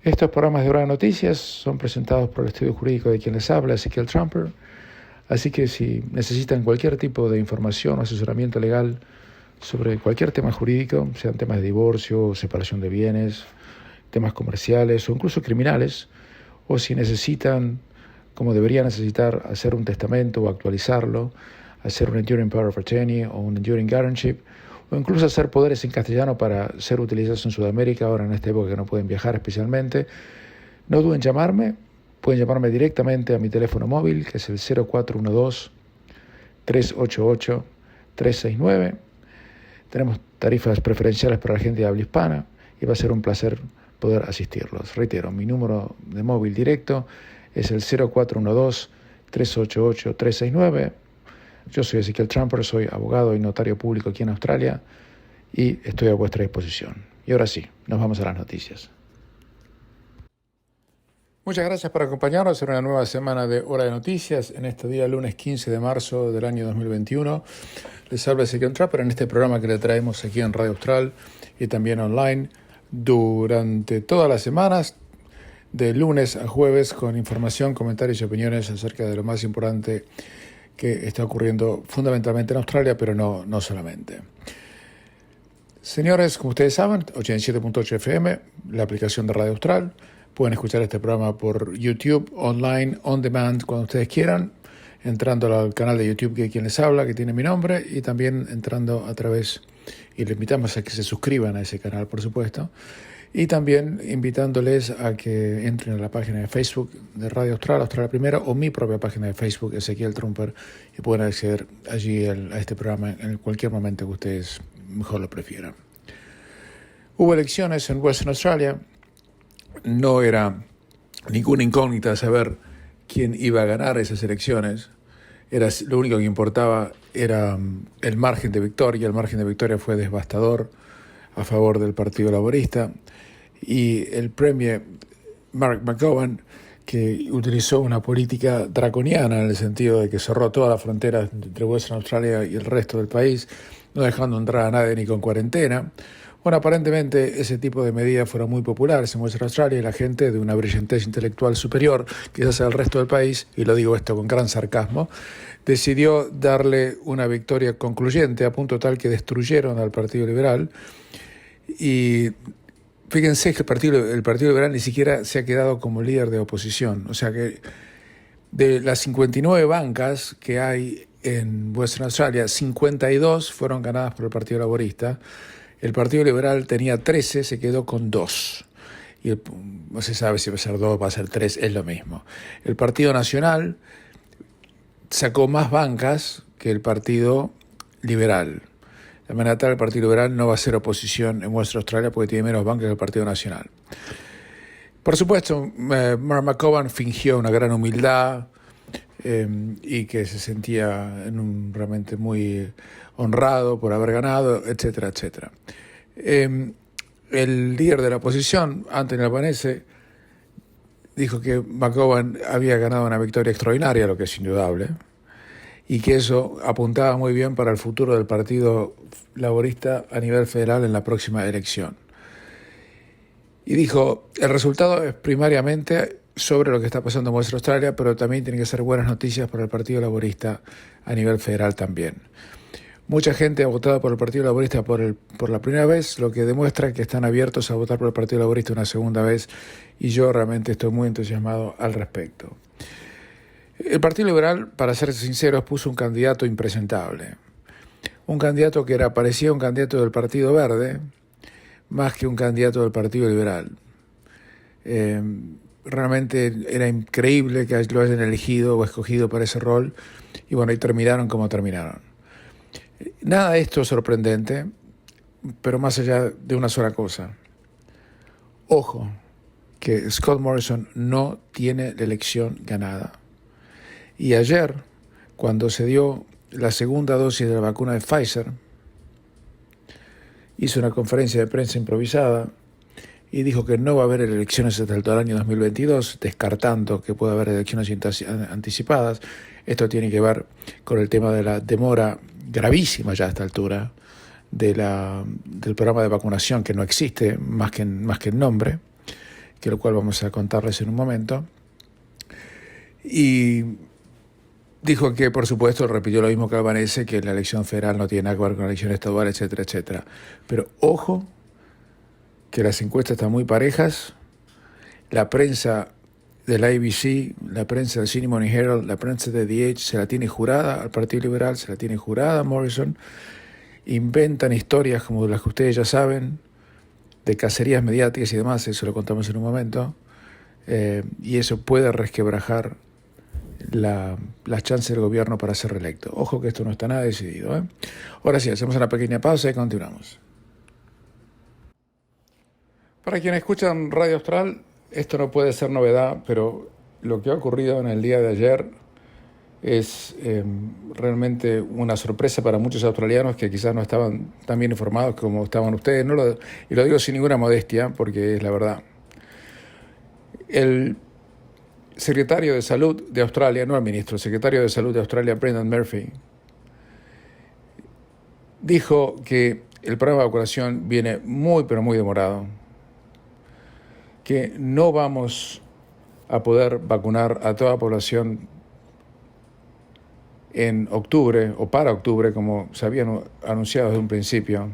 Estos programas de Hora de Noticias son presentados por el estudio jurídico de quien les habla, Ezequiel Trumper. Así que si necesitan cualquier tipo de información o asesoramiento legal sobre cualquier tema jurídico, sean temas de divorcio, separación de bienes, temas comerciales o incluso criminales, o si necesitan, como deberían necesitar, hacer un testamento o actualizarlo, hacer un Enduring Power of Attorney o un Enduring Guardianship, o incluso hacer poderes en castellano para ser utilizados en Sudamérica, ahora en esta época que no pueden viajar especialmente, no duden en llamarme. Pueden llamarme directamente a mi teléfono móvil, que es el 0412-388-369. Tenemos tarifas preferenciales para la gente de habla hispana y va a ser un placer poder asistirlos. Reitero, mi número de móvil directo es el 0412-388-369. Yo soy Ezequiel Trumper, soy abogado y notario público aquí en Australia y estoy a vuestra disposición. Y ahora sí, nos vamos a las noticias. Muchas gracias por acompañarnos en una nueva semana de Hora de Noticias, en este día lunes 15 de marzo del año 2021. Les habla Ezequiel Trumper en este programa que le traemos aquí en Radio Austral y también online durante todas las semanas, de lunes a jueves, con información, comentarios y opiniones acerca de lo más importante que está ocurriendo fundamentalmente en Australia, pero no solamente. Señores, como ustedes saben, 87.8 FM, la aplicación de Radio Austral. Pueden escuchar este programa por YouTube, online, on demand, cuando ustedes quieran, entrando al canal de YouTube que quien les habla, que tiene mi nombre, y también entrando a través, y les invitamos a que se suscriban a ese canal, por supuesto, y también invitándoles a que entren a la página de Facebook de Radio Austral, Australia Primero, o mi propia página de Facebook, Ezequiel Trumper, y pueden acceder allí a este programa en cualquier momento que ustedes mejor lo prefieran. Hubo elecciones en Western Australia. No era ninguna incógnita saber quién iba a ganar esas elecciones. Lo único que importaba era el margen de victoria. El margen de victoria fue devastador a favor del Partido Laborista. Y el Premier Mark McGowan, que utilizó una política draconiana en el sentido de que cerró todas las fronteras entre Western Australia y el resto del país, no dejando entrar a nadie ni con cuarentena. Bueno, aparentemente ese tipo de medidas fueron muy populares en Western Australia y la gente de una brillantez intelectual superior, quizás al resto del país, y lo digo esto con gran sarcasmo, decidió darle una victoria concluyente a punto tal que destruyeron al Partido Liberal. Y fíjense que el Partido Liberal ni siquiera se ha quedado como líder de oposición. O sea que de las 59 bancas que hay en Western Australia, 52 fueron ganadas por el Partido Laborista. El Partido Liberal tenía 13, se quedó con 2. Y no se sabe si va a ser 2 o va a ser 3, es lo mismo. El Partido Nacional sacó más bancas que el Partido Liberal. De manera tal, el Partido Liberal no va a ser oposición en Western Australia porque tiene menos bancas que el Partido Nacional. Por supuesto, Mark McGowan fingió una gran humildad y que se sentía realmente muy honrado por haber ganado, etcétera, etcétera. El líder de la oposición, Anthony Albanese, dijo que McGowan había ganado una victoria extraordinaria, lo que es indudable, y que eso apuntaba muy bien para el futuro del Partido Laborista a nivel federal en la próxima elección. Y dijo, el resultado es primariamente sobre lo que está pasando en Western Australia, pero también tiene que ser buenas noticias para el Partido Laborista a nivel federal también. Mucha gente ha votado por el Partido Laborista por la primera vez, lo que demuestra que están abiertos a votar por el Partido Laborista una segunda vez, y yo realmente estoy muy entusiasmado al respecto. El Partido Liberal, para ser sinceros, puso un candidato impresentable. Un candidato que parecía un candidato del Partido Verde, más que un candidato del Partido Liberal. Realmente era increíble que lo hayan elegido o escogido para ese rol, y bueno, y terminaron como terminaron. Nada de esto es sorprendente, pero más allá de una sola cosa. Ojo, que Scott Morrison no tiene la elección ganada. Y ayer, cuando se dio la segunda dosis de la vacuna de Pfizer, hizo una conferencia de prensa improvisada y dijo que no va a haber elecciones hasta el año 2022, descartando que pueda haber elecciones anticipadas. Esto tiene que ver con el tema de la demora gravísima ya a esta altura del programa de vacunación, que no existe más que en nombre, que lo cual vamos a contarles en un momento. Y dijo que, por supuesto, repitió lo mismo que Albanese, que la elección federal no tiene nada que ver con la elección estadual, etcétera, etcétera. Pero ojo, que las encuestas están muy parejas. La prensa de la ABC, la prensa del Sydney Morning Herald, la prensa de The Age se la tiene jurada al Partido Liberal, se la tiene jurada a Morrison. Inventan historias como las que ustedes ya saben, de cacerías mediáticas y demás, eso lo contamos en un momento, y eso puede resquebrajar las chances del gobierno para ser reelecto. Ojo que esto no está nada decidido, ¿eh? Ahora sí, hacemos una pequeña pausa y continuamos. Para quienes escuchan Radio Austral, esto no puede ser novedad, pero lo que ha ocurrido en el día de ayer es realmente una sorpresa para muchos australianos que quizás no estaban tan bien informados como estaban ustedes. Y lo digo sin ninguna modestia, porque es la verdad. El secretario de Salud de Australia, no el ministro, el secretario de Salud de Australia, Brendan Murphy, dijo que el programa de vacunación viene muy, pero muy demorado, que no vamos a poder vacunar a toda la población en octubre o para octubre, como se habían anunciado desde un principio,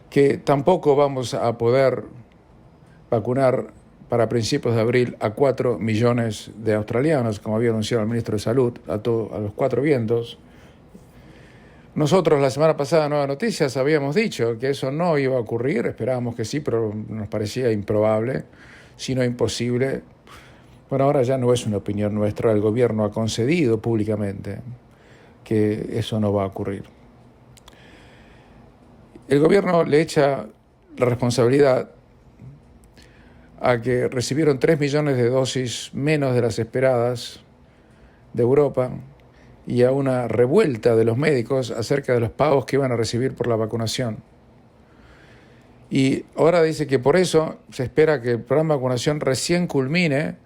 que tampoco vamos a poder vacunar para principios de abril a 4 millones de australianos, como había anunciado el ministro de Salud, a los 4 vientos. Nosotros la semana pasada en Nuevas Noticias habíamos dicho que eso no iba a ocurrir, esperábamos que sí, pero nos parecía improbable, si no imposible. Bueno, ahora ya no es una opinión nuestra, el gobierno ha concedido públicamente que eso no va a ocurrir. El gobierno le echa la responsabilidad a que recibieron 3 millones de dosis menos de las esperadas de Europa y a una revuelta de los médicos acerca de los pagos que iban a recibir por la vacunación. Y ahora dice que por eso se espera que el programa de vacunación recién culmine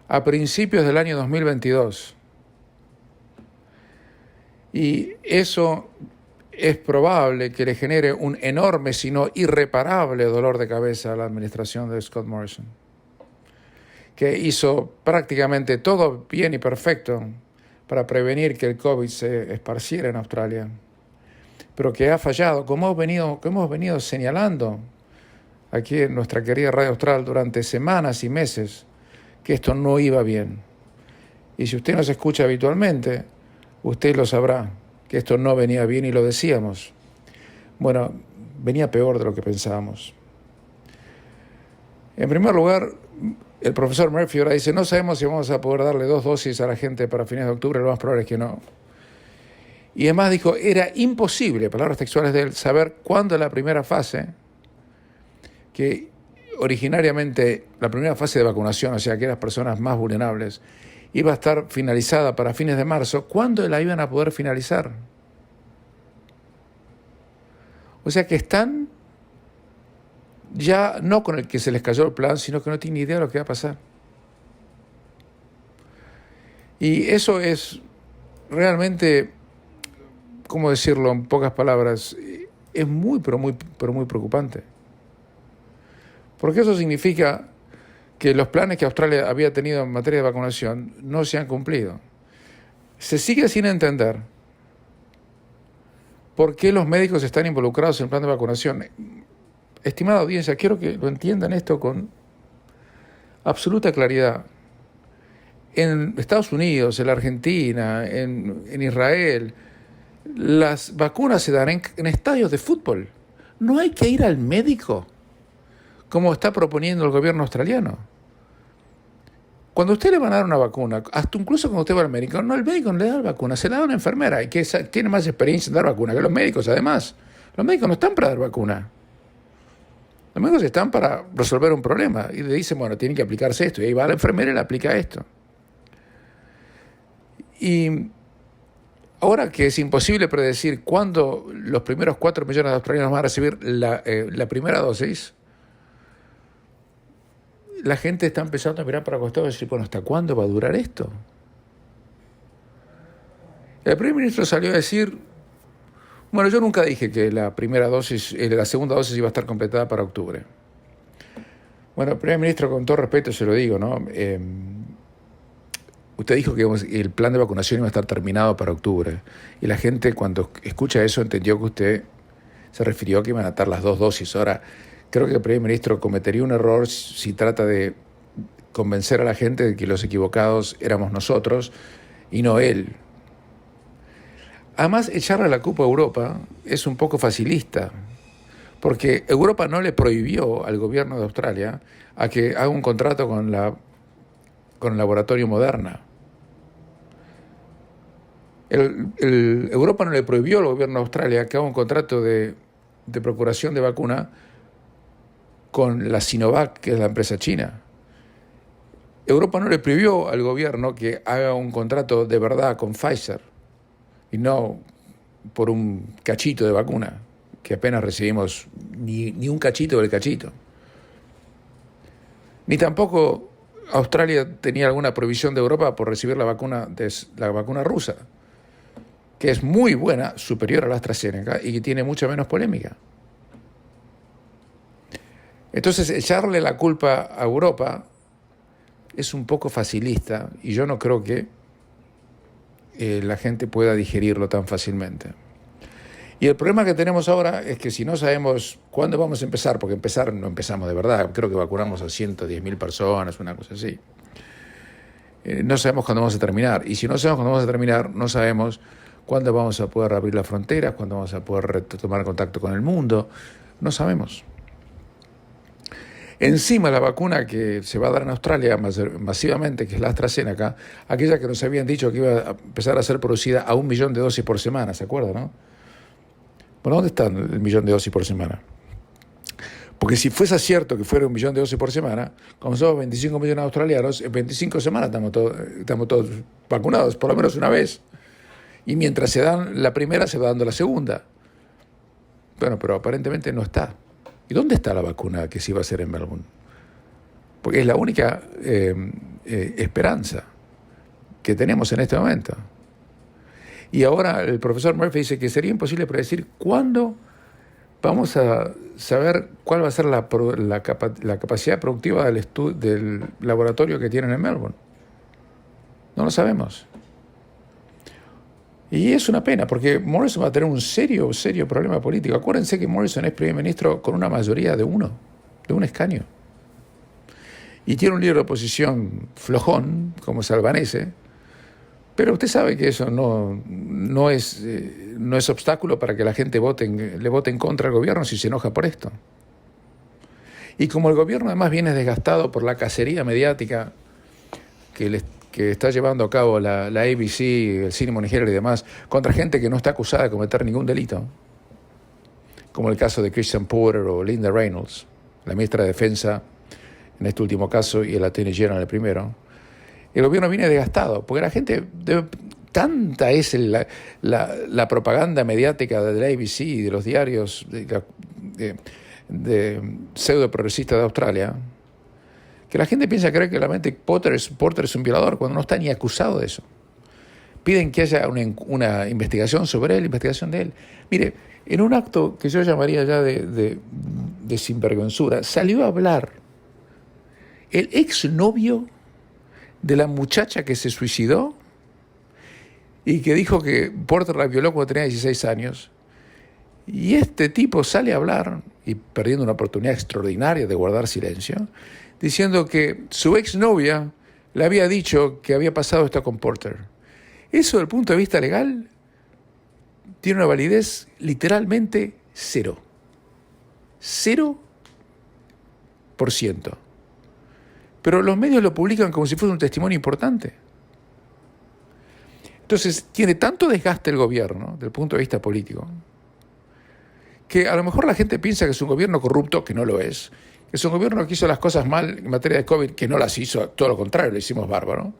a principios del año 2022. Y eso es probable que le genere un enorme, si no irreparable dolor de cabeza a la administración de Scott Morrison, que hizo prácticamente todo bien y perfecto para prevenir que el COVID se esparciera en Australia, pero que ha fallado, como hemos venido señalando aquí en nuestra querida Radio Austral durante semanas y meses, que esto no iba bien. Y si usted nos escucha habitualmente, usted lo sabrá, que esto no venía bien y lo decíamos. Bueno, venía peor de lo que pensábamos. En primer lugar, el profesor Murphy ahora dice, no sabemos si vamos a poder darle 2 dosis a la gente para fines de octubre, lo más probable es que no. Y además dijo, era imposible, palabras textuales de él, saber cuándo la primera fase, que originariamente la primera fase de vacunación, o sea, aquellas personas más vulnerables, iba a estar finalizada para fines de marzo, ¿cuándo la iban a poder finalizar? O sea que están ya no con el que se les cayó el plan, sino que no tienen idea de lo que va a pasar. Y eso es realmente, ¿cómo decirlo en pocas palabras? Es muy, pero muy preocupante. Porque eso significa que los planes que Australia había tenido en materia de vacunación no se han cumplido. Se sigue sin entender por qué los médicos están involucrados en el plan de vacunación. Estimada audiencia, quiero que lo entiendan esto con absoluta claridad. En Estados Unidos, en la Argentina, en Israel, las vacunas se dan en estadios de fútbol. No hay que ir al médico, como está proponiendo el gobierno australiano. Cuando usted le van a dar una vacuna, hasta incluso cuando usted va al médico, el médico no le da la vacuna, se la da una enfermera, y que tiene más experiencia en dar vacuna que los médicos, además. Los médicos no están para dar vacuna. Los médicos están para resolver un problema. Y le dicen, bueno, tiene que aplicarse esto. Y ahí va la enfermera y le aplica esto. Y ahora que es imposible predecir cuándo los primeros 4 millones de australianos van a recibir la primera dosis, la gente está empezando a mirar para el costado y decir, bueno, ¿hasta cuándo va a durar esto? El primer ministro salió a decir, bueno, yo nunca dije que la segunda dosis iba a estar completada para octubre. Bueno, primer ministro, con todo respeto se lo digo, ¿no? Usted dijo que el plan de vacunación iba a estar terminado para octubre. Y la gente, cuando escucha eso, entendió que usted se refirió a que iban a estar las 2 dosis. Ahora, creo que el primer ministro cometería un error si trata de convencer a la gente de que los equivocados éramos nosotros y no él. Además, echarle la culpa a Europa es un poco facilista, porque Europa no le prohibió al gobierno de Australia a que haga un contrato con el laboratorio Moderna. Europa no le prohibió al gobierno de Australia que haga un contrato de procuración de vacuna con la Sinovac, que es la empresa china. Europa no le prohibió al gobierno que haga un contrato de verdad con Pfizer y no por un cachito de vacuna, que apenas recibimos ni un cachito del cachito. Ni tampoco Australia tenía alguna prohibición de Europa por recibir la vacuna rusa, que es muy buena, superior a la AstraZeneca y que tiene mucha menos polémica. Entonces, echarle la culpa a Europa es un poco facilista y yo no creo que la gente pueda digerirlo tan fácilmente. Y el problema que tenemos ahora es que si no sabemos cuándo vamos a empezar, porque empezar no empezamos de verdad, creo que vacunamos a 110.000 personas, una cosa así. No sabemos cuándo vamos a terminar. Y si no sabemos cuándo vamos a terminar, no sabemos cuándo vamos a poder abrir las fronteras, cuándo vamos a poder retomar contacto con el mundo. No sabemos. Encima la vacuna que se va a dar en Australia masivamente, que es la AstraZeneca, aquella que nos habían dicho que iba a empezar a ser producida a 1 millón de dosis por semana, ¿se acuerdan, no? Bueno, ¿dónde están el 1 millón de dosis por semana? Porque si fuese cierto que fuera 1 millón de dosis por semana, como somos 25 millones de australianos, en 25 semanas estamos todos vacunados, por lo menos una vez. Y mientras se dan la primera, se va dando la segunda. Bueno, pero aparentemente no está. ¿Y dónde está la vacuna que se iba a hacer en Melbourne? Porque es la única esperanza que tenemos en este momento. Y ahora el profesor Murphy dice que sería imposible predecir cuándo vamos a saber cuál va a ser la capacidad productiva del laboratorio que tienen en Melbourne. No lo sabemos. Y es una pena, porque Morrison va a tener un serio problema político. Acuérdense que Morrison es primer ministro con una mayoría de un escaño. Y tiene un líder de oposición flojón, como es Albanese, pero usted sabe que eso no es obstáculo para que la gente le vote en contra al gobierno si se enoja por esto. Y como el gobierno además viene desgastado por la cacería mediática que está llevando a cabo la ABC, el Cinema Herald y demás, contra gente que no está acusada de cometer ningún delito, como el caso de Christian Porter o Linda Reynolds, la ministra de Defensa en este último caso y el Attorney General en el primero. El gobierno viene desgastado, porque la gente, tanta es la propaganda mediática de la ABC y de los diarios de pseudo progresistas de Australia, que la gente piensa creer que realmente Porter es un violador cuando no está ni acusado de eso. Piden que haya una investigación sobre él, investigación de él. Mire, en un acto que yo llamaría ya de sinvergüenzura, salió a hablar el exnovio de la muchacha que se suicidó y que dijo que Porter la violó cuando tenía 16 años. Y este tipo sale a hablar, y perdiendo una oportunidad extraordinaria de guardar silencio, diciendo que su exnovia le había dicho que había pasado esto con Porter. Eso, desde el punto de vista legal, tiene una validez literalmente 0%. Pero los medios lo publican como si fuese un testimonio importante. Entonces, tiene tanto desgaste el gobierno, desde el punto de vista político, que a lo mejor la gente piensa que es un gobierno corrupto, que no lo es, que es un gobierno que hizo las cosas mal en materia de COVID, que no las hizo, todo lo contrario, lo hicimos bárbaro,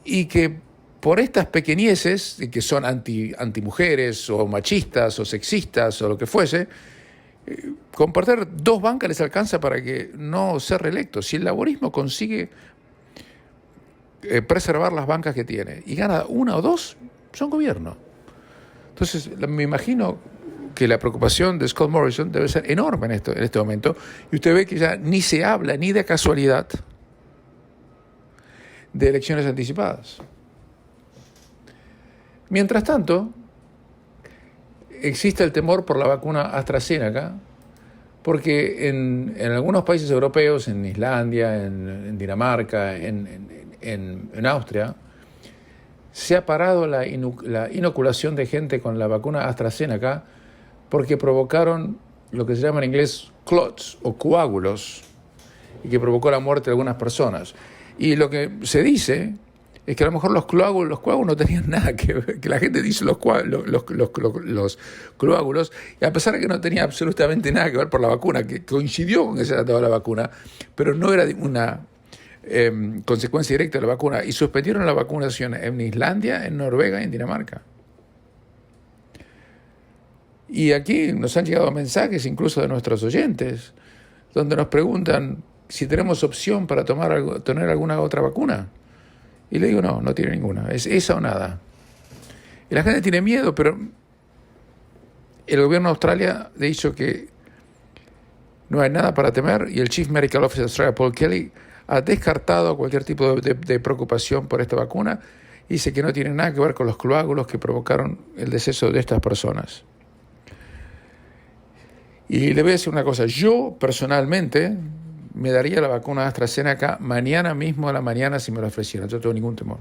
y que por estas pequeñeces, que son antimujeres o machistas o sexistas o lo que fuese, con perder 2 bancas les alcanza para que no sea reelecto. Si el laborismo consigue preservar las bancas que tiene y gana 1 o 2, son gobierno. Entonces me imagino que la preocupación de Scott Morrison debe ser enorme en este momento, y usted ve que ya ni se habla ni de casualidad de elecciones anticipadas. Mientras tanto, existe el temor por la vacuna AstraZeneca, porque en algunos países europeos, en Islandia, en Dinamarca, en Austria, se ha parado la inoculación de gente con la vacuna AstraZeneca porque provocaron lo que se llama en inglés clots o coágulos, y que provocó la muerte de algunas personas. Y lo que se dice es que a lo mejor los coágulos no tenían nada que ver, que la gente dice los coágulos, y a pesar de que no tenía absolutamente nada que ver por la vacuna, que coincidió con que se trataba la vacuna, pero no era una consecuencia directa de la vacuna, y suspendieron la vacunación en Islandia, en Noruega y en Dinamarca. Y aquí nos han llegado mensajes incluso de nuestros oyentes, donde nos preguntan si tenemos opción para tener alguna otra vacuna. Y le digo, no tiene ninguna, es esa o nada. Y la gente tiene miedo, pero el gobierno de Australia ha dicho que no hay nada para temer, y el Chief Medical Officer de Australia, Paul Kelly, ha descartado cualquier tipo de preocupación por esta vacuna, y dice que no tiene nada que ver con los coágulos que provocaron el deceso de estas personas. Y le voy a decir una cosa, yo personalmente me daría la vacuna AstraZeneca mañana mismo a la mañana si me la ofrecieran. Yo no tengo ningún temor,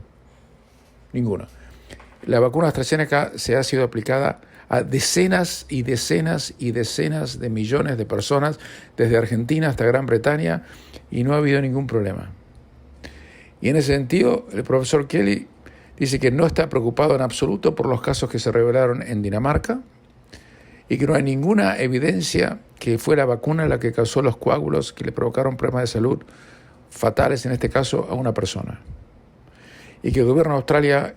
ninguno. La vacuna AstraZeneca ha sido aplicada a decenas y decenas y decenas de millones de personas, desde Argentina hasta Gran Bretaña, y no ha habido ningún problema. Y en ese sentido, el profesor Kelly dice que no está preocupado en absoluto por los casos que se revelaron en Dinamarca, y que no hay ninguna evidencia que fue la vacuna la que causó los coágulos que le provocaron problemas de salud fatales, en este caso, a una persona. Y que el gobierno de Australia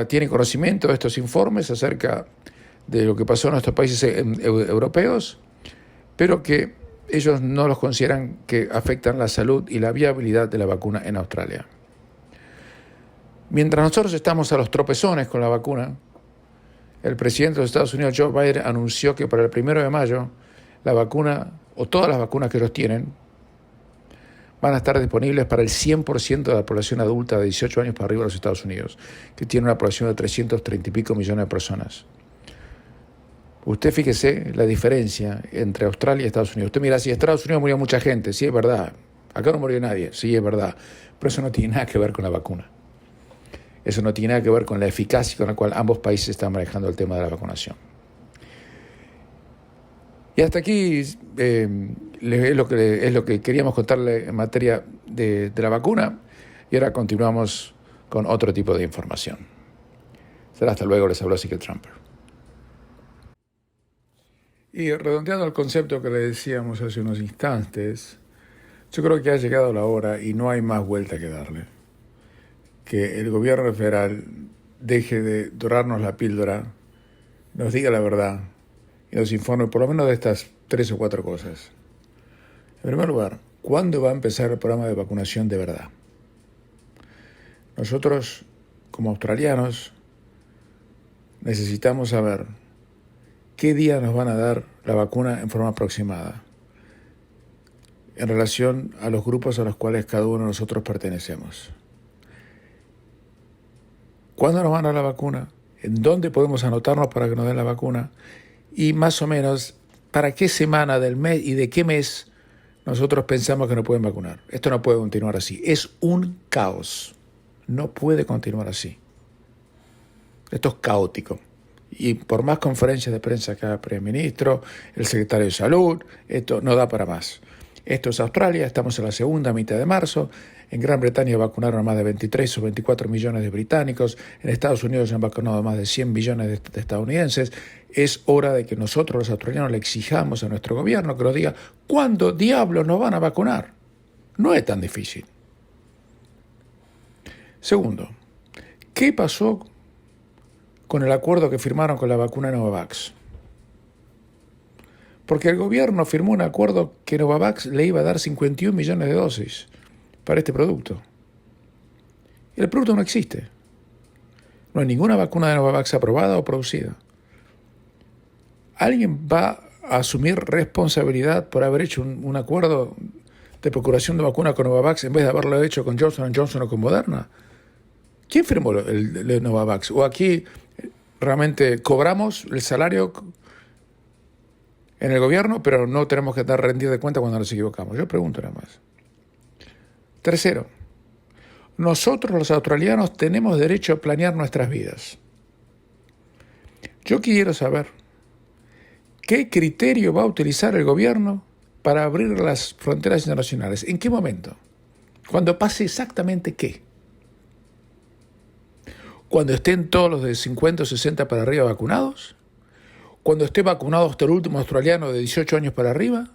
tiene conocimiento de estos informes acerca de lo que pasó en nuestros países europeos, pero que ellos no los consideran que afectan la salud y la viabilidad de la vacuna en Australia. Mientras nosotros estamos a los tropezones con la vacuna, el presidente de los Estados Unidos, Joe Biden, anunció que para el 1 de mayo la vacuna, o todas las vacunas que los tienen, van a estar disponibles para el 100% de la población adulta de 18 años para arriba de los Estados Unidos, que tiene una población de 330 y pico millones de personas. Usted fíjese la diferencia entre Australia y Estados Unidos. Usted mira, si en Estados Unidos murió mucha gente, sí es verdad. Acá no murió nadie, sí es verdad. Pero eso no tiene nada que ver con la vacuna. Eso no tiene nada que ver con la eficacia con la cual ambos países están manejando el tema de la vacunación. Y hasta aquí es lo que queríamos contarle en materia de la vacuna. Y ahora continuamos con otro tipo de información. Será hasta luego, les habló Ezequiel Trumper. Y redondeando el concepto que le decíamos hace unos instantes, yo creo que ha llegado la hora y no hay más vuelta que darle. Que el gobierno federal deje de dorarnos la píldora, nos diga la verdad y nos informe por lo menos de estas 3 o 4 cosas. En primer lugar, ¿cuándo va a empezar el programa de vacunación de verdad? Nosotros, como australianos, necesitamos saber qué día nos van a dar la vacuna en forma aproximada en relación a los grupos a los cuales cada uno de nosotros pertenecemos. ¿Cuándo nos van a dar la vacuna? ¿En dónde podemos anotarnos para que nos den la vacuna? Y más o menos, ¿para qué semana del mes y de qué mes nosotros pensamos que nos pueden vacunar? Esto no puede continuar así. Es un caos. No puede continuar así. Esto es caótico. Y por más conferencias de prensa que haga el primer ministro, el secretario de Salud, esto no da para más. Esto es Australia, estamos en la segunda mitad de marzo. En Gran Bretaña vacunaron a más de 23 o 24 millones de británicos. En Estados Unidos se han vacunado a más de 100 millones de estadounidenses. Es hora de que nosotros los australianos le exijamos a nuestro gobierno que nos diga ¿cuándo diablos nos van a vacunar? No es tan difícil. Segundo, ¿qué pasó con el acuerdo que firmaron con la vacuna Novavax? Porque el gobierno firmó un acuerdo que Novavax le iba a dar 51 millones de dosis para este producto. Y el producto no existe. No hay ninguna vacuna de Novavax aprobada o producida. ¿Alguien va a asumir responsabilidad por haber hecho un acuerdo de procuración de vacuna con Novavax en vez de haberlo hecho con Johnson & Johnson o con Moderna? ¿Quién firmó el Novavax? ¿O aquí realmente cobramos el salario en el gobierno, pero no tenemos que rendir de cuenta cuando nos equivocamos? Yo pregunto nada más. Tercero, nosotros los australianos tenemos derecho a planear nuestras vidas. Yo quiero saber qué criterio va a utilizar el gobierno para abrir las fronteras internacionales. ¿En qué momento? Cuando pase exactamente qué. Cuando estén todos los de 50 o 60 para arriba vacunados. Cuando esté vacunado hasta el último australiano de 18 años para arriba.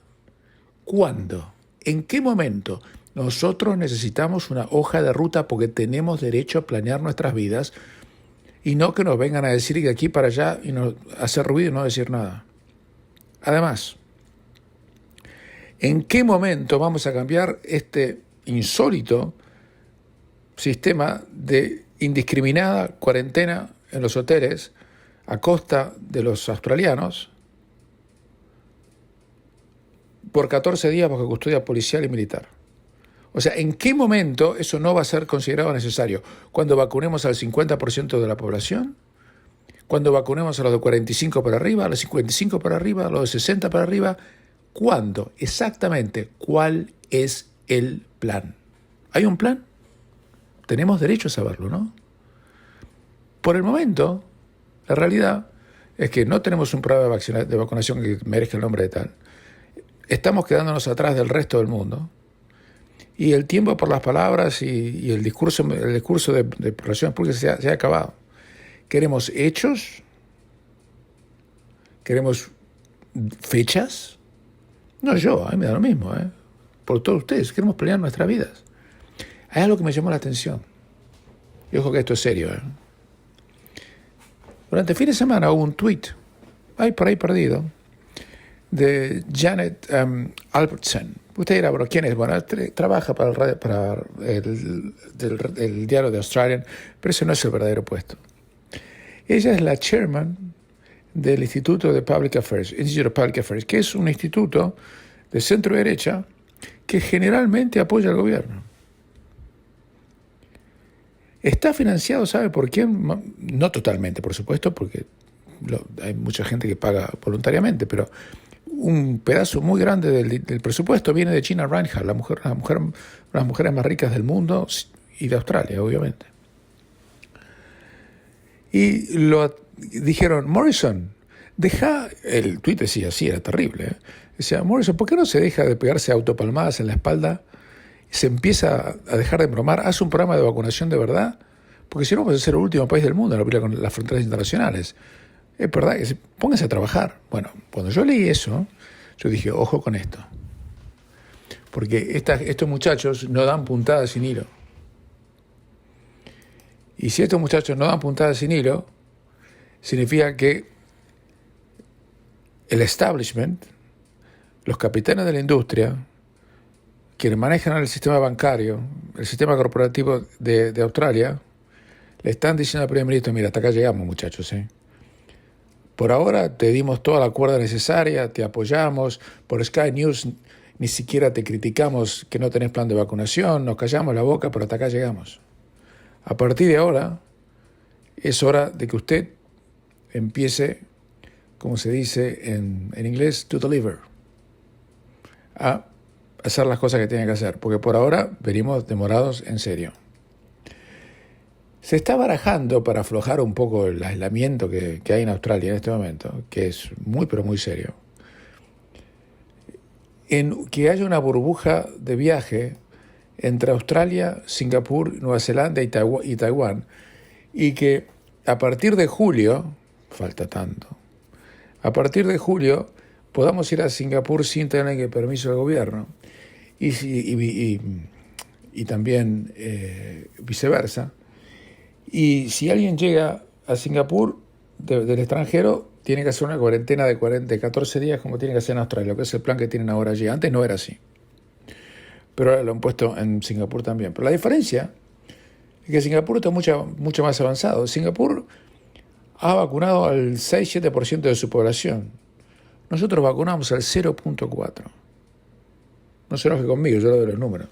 ¿Cuándo? ¿En qué momento? Nosotros necesitamos una hoja de ruta porque tenemos derecho a planear nuestras vidas y no que nos vengan a decir de aquí para allá y hacer ruido y no decir nada. Además, ¿en qué momento vamos a cambiar este insólito sistema de indiscriminada cuarentena en los hoteles a costa de los australianos por 14 días bajo custodia policial y militar? O sea, ¿en qué momento eso no va a ser considerado necesario? ¿Cuando vacunemos al 50% de la población? ¿Cuando vacunemos a los de 45 para arriba, a los 55 para arriba, a los de 60 para arriba? ¿Cuándo? Exactamente. ¿Cuál es el plan? ¿Hay un plan? Tenemos derecho a saberlo, ¿no? Por el momento, la realidad es que no tenemos un programa de vacunación que merezca el nombre de tal. Estamos quedándonos atrás del resto del mundo. Y el tiempo por las palabras y el discurso de relaciones públicas se ha acabado. ¿Queremos hechos? ¿Queremos fechas? No yo, a mí me da lo mismo, por todos ustedes. Queremos planear nuestras vidas. Hay algo que me llamó la atención. Y ojo que esto es serio. Durante el fin de semana hubo un tweet, por ahí perdido, de Janet Albertson. Usted dirá, bueno, ¿quién es? Bueno, trabaja para el diario de Australian, pero ese no es el verdadero puesto. Ella es la chairman del Instituto de Public Affairs, Institute of Public Affairs, que es un instituto de centro-derecha que generalmente apoya al gobierno. Está financiado, ¿sabe por quién? No totalmente, por supuesto, porque hay mucha gente que paga voluntariamente, pero un pedazo muy grande del presupuesto viene de Gina Rinehart, una de las mujeres más ricas del mundo y de Australia, obviamente. Y dijeron, Morrison, el tuit decía, sí, era terrible, decía, Morrison, ¿por qué no se deja de pegarse autopalmadas en la espalda y se empieza a dejar de bromar? Hace un programa de vacunación de verdad, porque si no vamos a ser el último país del mundo en la pelea con las fronteras internacionales. Es verdad, pónganse a trabajar. Bueno, cuando yo leí eso, yo dije, ojo con esto. Porque estos muchachos no dan puntadas sin hilo. Y si estos muchachos no dan puntadas sin hilo, significa que el establishment, los capitanes de la industria, quienes manejan el sistema bancario, el sistema corporativo de Australia, le están diciendo al primer ministro, mira, hasta acá llegamos, muchachos, Por ahora te dimos toda la cuerda necesaria, te apoyamos. Por Sky News ni siquiera te criticamos que no tenés plan de vacunación, nos callamos la boca, pero hasta acá llegamos. A partir de ahora, es hora de que usted empiece, como se dice en inglés, to deliver, a hacer las cosas que tiene que hacer, porque por ahora venimos demorados en serio. Se está barajando para aflojar un poco el aislamiento que hay en Australia en este momento, que es muy, pero muy serio, en que haya una burbuja de viaje entre Australia, Singapur, Nueva Zelanda y Taiwán, y que a partir de julio, falta tanto, a partir de julio podamos ir a Singapur sin tener el permiso del gobierno, y también viceversa. Y si alguien llega a Singapur del extranjero, tiene que hacer una cuarentena de 14 días como tiene que hacer en Australia, que es el plan que tienen ahora allí. Antes no era así, pero ahora lo han puesto en Singapur también. Pero la diferencia es que Singapur está mucho más avanzado. Singapur ha vacunado al 6-7% de su población. Nosotros vacunamos al 0.4. No se enoje conmigo, yo le doy los números.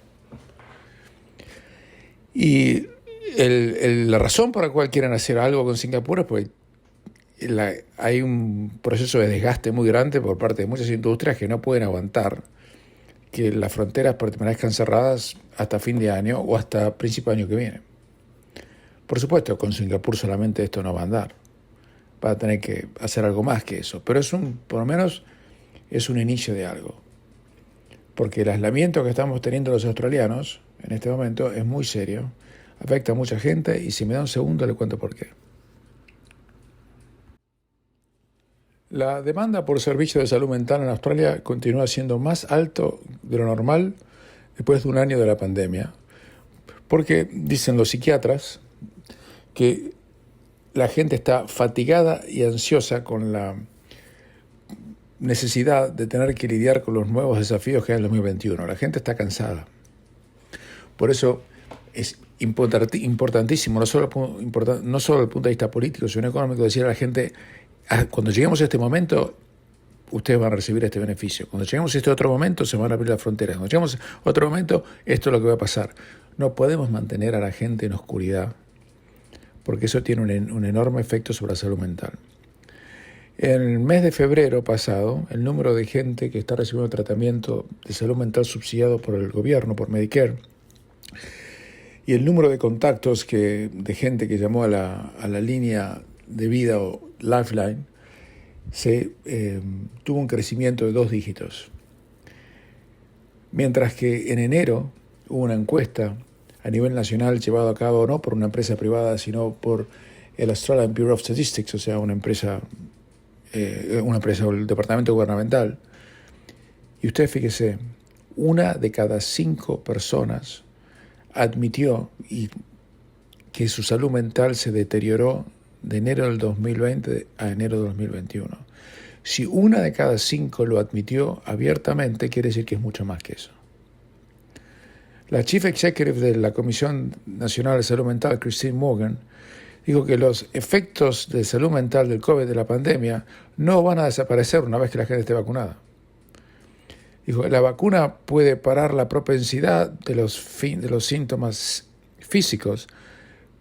Y la razón por la cual quieren hacer algo con Singapur es porque hay un proceso de desgaste muy grande por parte de muchas industrias que no pueden aguantar que las fronteras permanezcan cerradas hasta fin de año o hasta principio de año que viene. Por supuesto, con Singapur solamente esto no va a andar. Va a tener que hacer algo más que eso. Pero por lo menos es un inicio de algo. Porque el aislamiento que estamos teniendo los australianos en este momento es muy serio. Afecta a mucha gente y si me da un segundo le cuento por qué. La demanda por servicios de salud mental en Australia continúa siendo más alto de lo normal después de un año de la pandemia, porque dicen los psiquiatras que la gente está fatigada y ansiosa con la necesidad de tener que lidiar con los nuevos desafíos que hay en el 2021. La gente está cansada. Por eso es importantísimo, no solo desde el punto de vista político, sino económico, decir a la gente: cuando lleguemos a este momento, ustedes van a recibir este beneficio. Cuando lleguemos a este otro momento, se van a abrir las fronteras. Cuando lleguemos a otro momento, esto es lo que va a pasar. No podemos mantener a la gente en oscuridad, porque eso tiene un enorme efecto sobre la salud mental. En el mes de febrero pasado, el número de gente que está recibiendo tratamiento de salud mental subsidiado por el gobierno, por Medicare, y el número de contactos de gente que llamó a la línea de vida o Lifeline, tuvo un crecimiento de 2 dígitos. Mientras que en enero hubo una encuesta a nivel nacional llevada a cabo no por una empresa privada, sino por el Australian Bureau of Statistics, o sea, una empresa o el departamento gubernamental. Y usted fíjese, 1 de cada 5 personas admitió que su salud mental se deterioró de enero del 2020 a enero del 2021. Si 1 de cada 5 lo admitió abiertamente, quiere decir que es mucho más que eso. La Chief Executive de la Comisión Nacional de Salud Mental, Christine Morgan, dijo que los efectos de salud mental del COVID, de la pandemia, no van a desaparecer una vez que la gente esté vacunada. Dijo, la vacuna puede parar la propensidad de los síntomas físicos,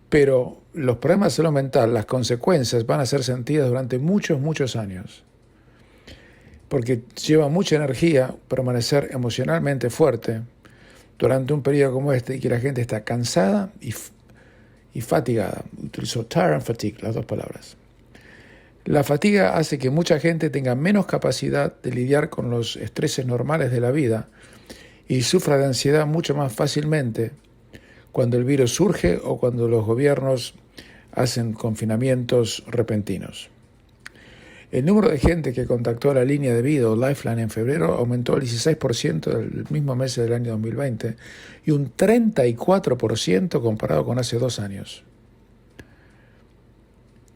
pero los problemas de salud mental, las consecuencias van a ser sentidas durante muchos, muchos años. Porque lleva mucha energía permanecer emocionalmente fuerte durante un periodo como este y que la gente está cansada y fatigada. Utilizó tired and fatigue, las 2 palabras. La fatiga hace que mucha gente tenga menos capacidad de lidiar con los estreses normales de la vida y sufra de ansiedad mucho más fácilmente cuando el virus surge o cuando los gobiernos hacen confinamientos repentinos. El número de gente que contactó a la línea de vida o Lifeline en febrero aumentó el 16% del mismo mes del año 2020 y un 34% comparado con hace 2 años.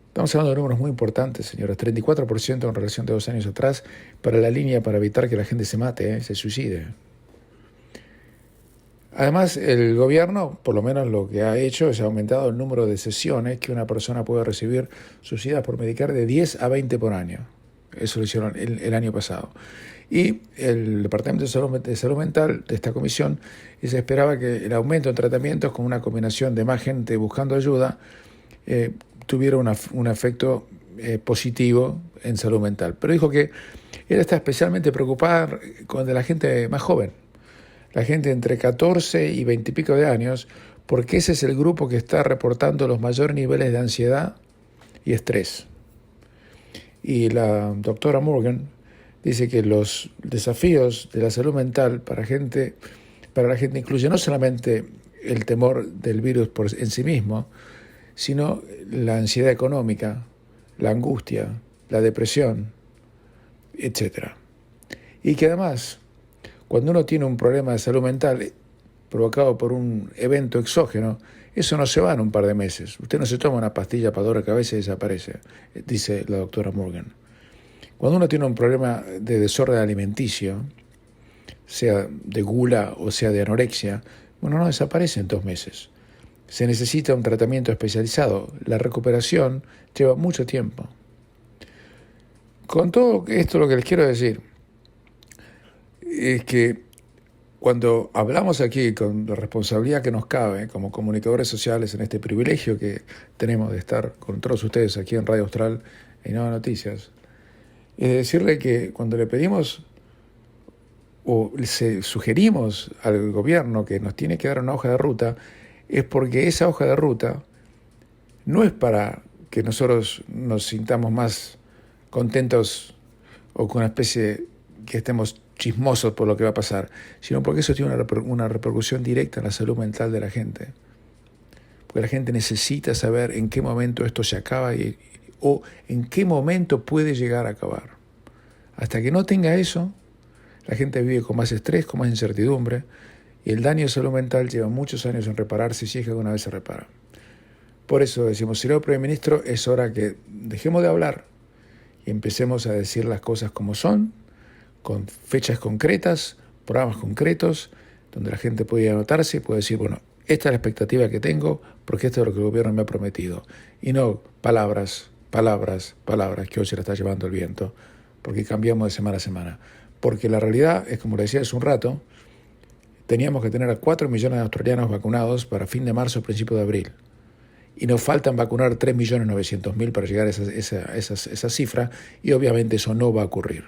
Estamos hablando de números muy importantes, señores. 34% en relación de 2 años atrás para la línea para evitar que la gente se mate, se suicide. Además, el gobierno, por lo menos lo que ha hecho, es ha aumentado el número de sesiones que una persona puede recibir subsidiadas por Medicare de 10 a 20 por año. Eso lo hicieron el año pasado. Y el Departamento de Salud Mental de esta comisión se esperaba que el aumento en tratamientos con una combinación de más gente buscando ayuda tuviera un efecto positivo en salud mental. Pero dijo que él está especialmente preocupada con la gente más joven, la gente entre 14 y 20 y pico de años, porque ese es el grupo que está reportando los mayores niveles de ansiedad y estrés. Y la doctora Morgan dice que los desafíos de la salud mental para la gente incluye no solamente el temor del virus en sí mismo, sino la ansiedad económica, la angustia, la depresión, etc. Y que además, cuando uno tiene un problema de salud mental provocado por un evento exógeno, eso no se va en un par de meses. Usted no se toma una pastilla para dolor de cabeza y desaparece, dice la doctora Morgan. Cuando uno tiene un problema de desorden alimenticio, sea de gula o sea de anorexia, bueno, no desaparece en 2 meses. Se necesita un tratamiento especializado. La recuperación lleva mucho tiempo. con todo esto lo que les quiero decir es que cuando hablamos aquí con la responsabilidad que nos cabe como comunicadores sociales en este privilegio que tenemos de estar con todos ustedes aquí en Radio Austral y Nuevas Noticias, es decirle que cuando le pedimos o sugerimos al gobierno que nos tiene que dar una hoja de ruta, es porque esa hoja de ruta no es para que nosotros nos sintamos más contentos o con una especie que estemos chismosos por lo que va a pasar, sino porque eso tiene una repercusión directa en la salud mental de la gente. Porque la gente necesita saber en qué momento esto se acaba o en qué momento puede llegar a acabar. Hasta que no tenga eso, la gente vive con más estrés, con más incertidumbre, y el daño de salud mental lleva muchos años en repararse si es que alguna vez se repara. Por eso decimos, señor primer ministro, es hora que dejemos de hablar y empecemos a decir las cosas como son, con fechas concretas, programas concretos, donde la gente puede anotarse y puede decir, bueno, esta es la expectativa que tengo, porque esto es lo que el gobierno me ha prometido. Y no palabras, que hoy se la está llevando el viento, porque cambiamos de semana a semana. Porque la realidad es, como le decía hace un rato, teníamos que tener a 4 millones de australianos vacunados para fin de marzo o principio de abril. Y nos faltan vacunar 3.900.000 para llegar a esa cifra, y obviamente eso no va a ocurrir.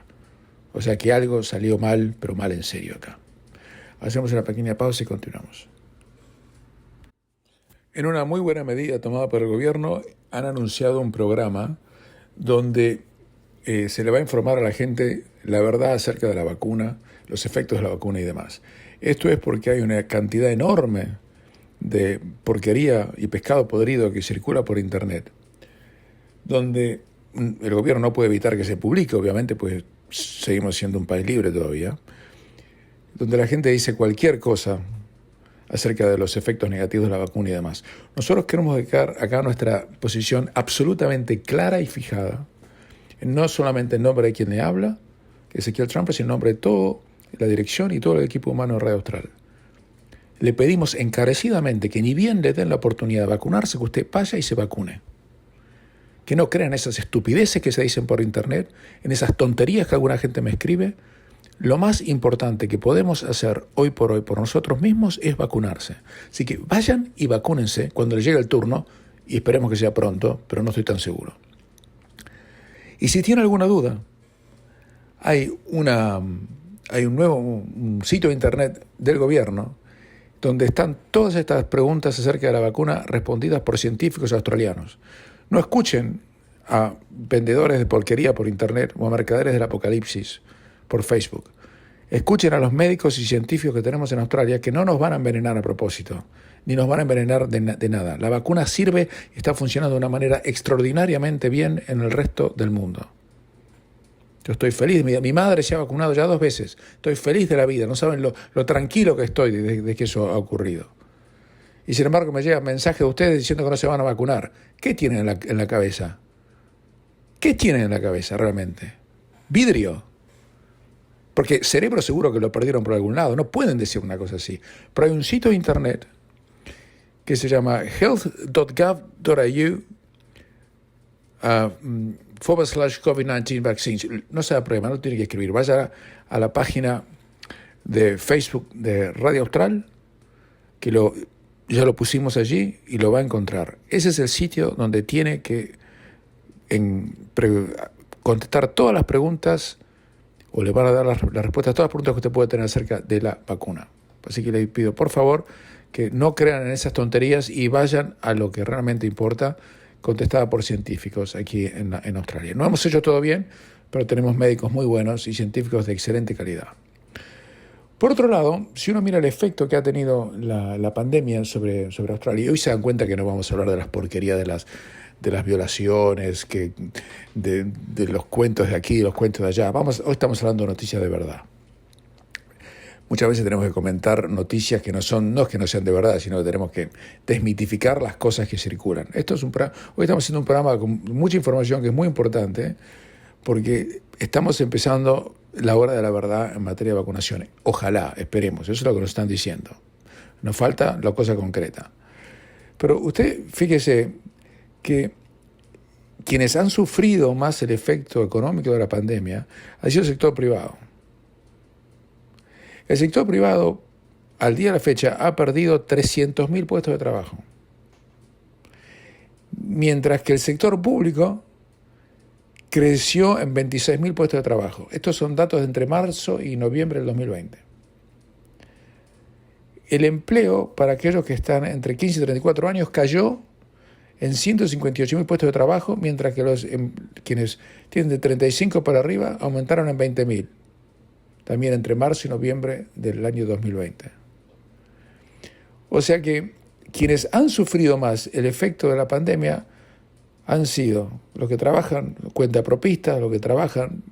O sea que algo salió mal, pero mal en serio acá. Hacemos una pequeña pausa y continuamos. En una muy buena medida tomada por el gobierno, han anunciado un programa donde se le va a informar a la gente la verdad acerca de la vacuna, los efectos de la vacuna y demás. Esto es porque hay una cantidad enorme de porquería y pescado podrido que circula por Internet, donde el gobierno no puede evitar que se publique, obviamente, pues seguimos siendo un país libre todavía, donde la gente dice cualquier cosa acerca de los efectos negativos de la vacuna y demás. Nosotros queremos dejar acá nuestra posición absolutamente clara y fijada, no solamente en nombre de quien le habla, que es Ezequiel Trump, sino en nombre de toda la dirección y todo el equipo humano de Radio Austral. Le pedimos encarecidamente que ni bien le den la oportunidad de vacunarse, que usted vaya y se vacune. Que no crean esas estupideces que se dicen por Internet, en esas tonterías que alguna gente me escribe. Lo más importante que podemos hacer hoy por nosotros mismos es vacunarse. Así que vayan y vacúnense cuando les llegue el turno, y esperemos que sea pronto, pero no estoy tan seguro. Y si tiene alguna duda, hay un sitio de Internet del gobierno donde están todas estas preguntas acerca de la vacuna respondidas por científicos australianos. No escuchen a vendedores de porquería por Internet o a mercaderes del apocalipsis por Facebook. Escuchen a los médicos y científicos que tenemos en Australia, que no nos van a envenenar a propósito, ni nos van a envenenar de nada. La vacuna sirve y está funcionando de una manera extraordinariamente bien en el resto del mundo. Yo estoy feliz, mi madre se ha vacunado ya 2 veces, estoy feliz de la vida, no saben lo tranquilo que estoy de que eso ha ocurrido. Y sin embargo me llegan mensajes de ustedes diciendo que no se van a vacunar. ¿Qué tienen en la cabeza? ¿Qué tienen en la cabeza realmente? ¿Vidrio? Porque cerebro seguro que lo perdieron por algún lado, no pueden decir una cosa así. Pero hay un sitio de Internet que se llama health.gov.au /COVID-19 vaccines. No se da problema, no tiene que escribir. Vaya a la página de Facebook de Radio Austral, que ya lo pusimos allí y lo va a encontrar. Ese es el sitio donde tiene que contestar todas las preguntas, o le van a dar las respuestas a todas las preguntas que usted puede tener acerca de la vacuna. Así que le pido, por favor, que no crean en esas tonterías y vayan a lo que realmente importa, contestada por científicos aquí en Australia. No hemos hecho todo bien, pero tenemos médicos muy buenos y científicos de excelente calidad. Por otro lado, si uno mira el efecto que ha tenido la pandemia sobre Australia, y hoy se dan cuenta que no vamos a hablar de las porquerías de las violaciones, de los cuentos de aquí, los cuentos de allá. Hoy estamos hablando de noticias de verdad. Muchas veces tenemos que comentar noticias que no es que no sean de verdad, sino que tenemos que desmitificar las cosas que circulan. Hoy estamos haciendo un programa con mucha información que es muy importante, porque estamos empezando la hora de la verdad en materia de vacunaciones. Ojalá, esperemos, eso es lo que nos están diciendo. Nos falta la cosa concreta. Pero usted fíjese que quienes han sufrido más el efecto económico de la pandemia ha sido el sector privado. El sector privado, al día de la fecha, ha perdido 300.000 puestos de trabajo, mientras que el sector público creció en 26.000 puestos de trabajo. Estos son datos de entre marzo y noviembre del 2020. El empleo para aquellos que están entre 15 y 34 años cayó en 158.000 puestos de trabajo, mientras que quienes tienen de 35 para arriba aumentaron en 20.000, también entre marzo y noviembre del año 2020. O sea que quienes han sufrido más el efecto de la pandemia han sido los que trabajan cuentapropistas, los que trabajan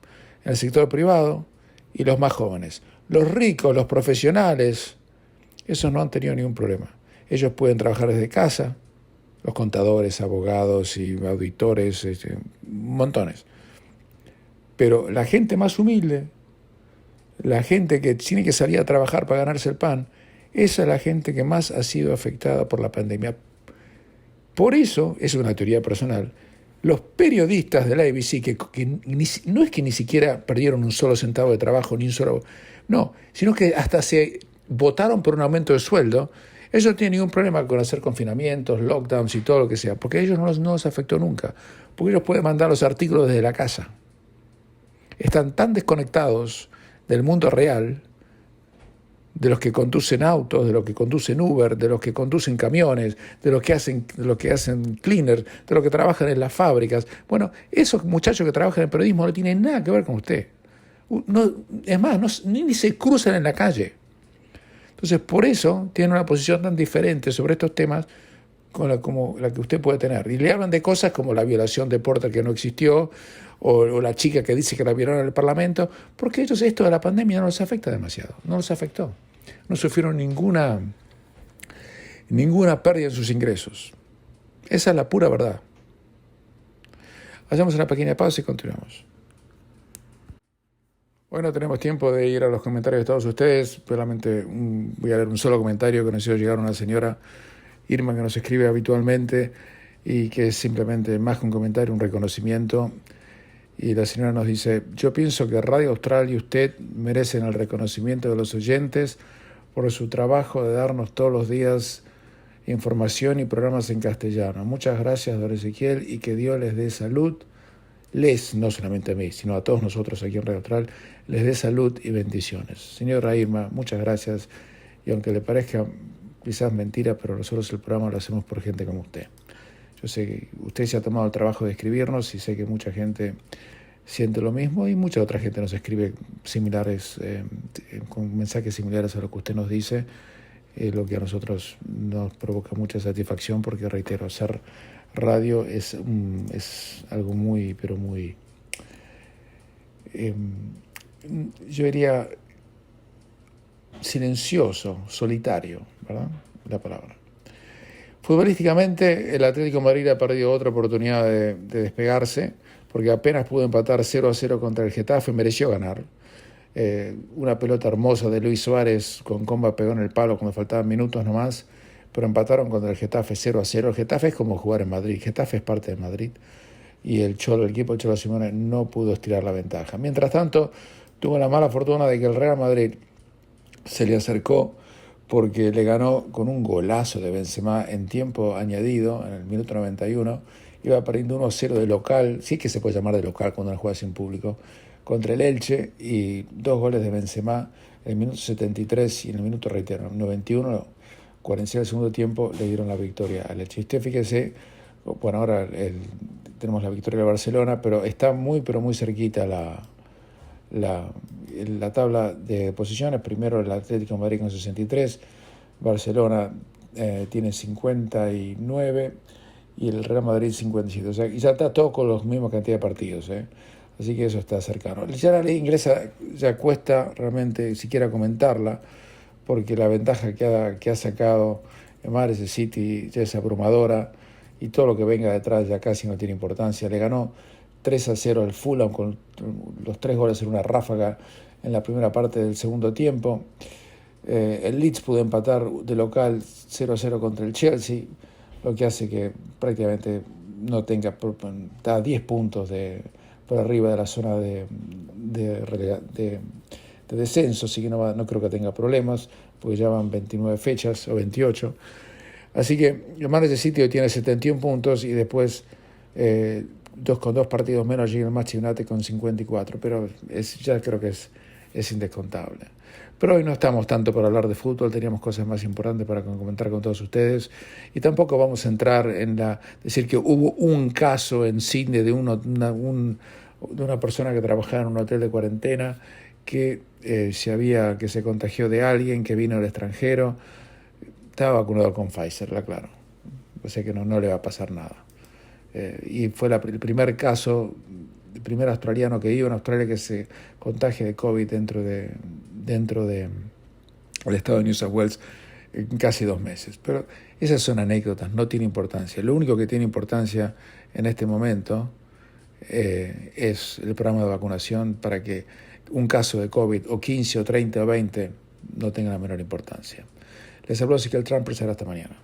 en el sector privado y los más jóvenes. Los ricos, los profesionales, esos no han tenido ningún problema. Ellos pueden trabajar desde casa, los contadores, abogados y auditores, montones. Pero la gente más humilde, la gente que tiene que salir a trabajar para ganarse el pan, esa es la gente que más ha sido afectada por la pandemia. Por eso, es una teoría personal, los periodistas de la ABC, no es que ni siquiera perdieron un solo centavo de trabajo, ni un solo... No, sino que hasta se votaron por un aumento de sueldo. Ellos no tienen ningún problema con hacer confinamientos, lockdowns y todo lo que sea, porque a ellos no los afectó nunca, porque ellos pueden mandar los artículos desde la casa. Están tan desconectados del mundo real, de los que conducen autos, de los que conducen Uber, de los que conducen camiones, de los que hacen cleaners, de los que trabajan en las fábricas. Bueno, esos muchachos que trabajan en el periodismo no tienen nada que ver con usted. Es más, ni se cruzan en la calle. Entonces, por eso tienen una posición tan diferente sobre estos temas como la que usted puede tener. Y le hablan de cosas como la violación de Porter que no existió, o la chica que dice que la violaron en el Parlamento, porque ellos esto de la pandemia no los afecta demasiado, no los afectó. No sufrieron ninguna pérdida en sus ingresos. Esa es la pura verdad. Hacemos una pequeña pausa y continuamos. Hoy no tenemos tiempo de ir a los comentarios de todos ustedes, solamente voy a leer un solo comentario que nos hizo llegar una señora, Irma, que nos escribe habitualmente y que es simplemente más que un comentario, un reconocimiento. Y la señora nos dice: yo pienso que Radio Austral y usted merecen el reconocimiento de los oyentes por su trabajo de darnos todos los días información y programas en castellano. Muchas gracias, don Ezequiel, y que Dios les dé salud, no solamente a mí, sino a todos nosotros aquí en Radio Austral, les dé salud y bendiciones. Señora Irma, muchas gracias, y aunque le parezca quizás mentira, pero nosotros el programa lo hacemos por gente como usted. Yo sé que usted se ha tomado el trabajo de escribirnos y sé que mucha gente siente lo mismo y mucha otra gente nos escribe similares, con mensajes similares a lo que usted nos dice, lo que a nosotros nos provoca mucha satisfacción porque, reitero, hacer radio es algo muy, pero muy, yo diría, silencioso, solitario, ¿verdad? La palabra. Futbolísticamente, el Atlético de Madrid ha perdido otra oportunidad de despegarse, porque apenas pudo empatar 0-0 contra el Getafe, mereció ganar. Una pelota hermosa de Luis Suárez con comba pegó en el palo cuando faltaban minutos nomás, pero empataron contra el Getafe 0-0. El Getafe es como jugar en Madrid, Getafe es parte de Madrid, y el equipo de Cholo Simeone no pudo estirar la ventaja. Mientras tanto, tuvo la mala fortuna de que el Real Madrid se le acercó porque le ganó con un golazo de Benzema en tiempo añadido, en el minuto 91, iba perdiendo 1-0 de local, sí que se puede llamar de local cuando uno juega sin público, contra el Elche, y 2 goles de Benzema en el minuto 73 y en el minuto, reitero, 91, 46 del segundo tiempo, le dieron la victoria al Elche. Usted fíjese, bueno, ahora tenemos la victoria de Barcelona, pero está muy, pero muy cerquita la tabla de posiciones. Primero el Atlético de Madrid con 63, Barcelona tiene 59 y el Real Madrid 57. O sea, y ya está todo con la misma cantidad de partidos, así que eso está cercano. Ya la ley inglesa ya cuesta realmente siquiera comentarla, porque la ventaja que ha sacado el Manchester City ya es abrumadora y todo lo que venga detrás ya casi no tiene importancia. Le ganó 3-0 al Fulham con los 3 goles en una ráfaga en la primera parte del segundo tiempo. El Leeds pudo empatar de local 0-0 contra el Chelsea, lo que hace que prácticamente no tenga, está a 10 puntos por arriba de la zona de descenso, así que no creo que tenga problemas, porque ya van 29 fechas o 28. Así que el Manchester City tiene 71 puntos y después con 2 partidos menos llega el Manchester United con 54, pero ya creo que es indescontable. Pero hoy no estamos tanto para hablar de fútbol, teníamos cosas más importantes para comentar con todos ustedes y tampoco vamos a entrar en decir que hubo un caso en Sydney de una persona que trabajaba en un hotel de cuarentena que se contagió de alguien que vino del extranjero. Estaba vacunado con Pfizer, claro. O sea que no le va a pasar nada. Y fue el primer caso, el primer australiano que iba en Australia que se contagia de COVID dentro del estado de New South Wales en casi 2 meses. Pero esas son anécdotas, no tiene importancia. Lo único que tiene importancia en este momento es el programa de vacunación para que un caso de COVID o 15 o 30 o 20 no tenga la menor importancia. Les habló Ezequiel Trump, será hasta mañana.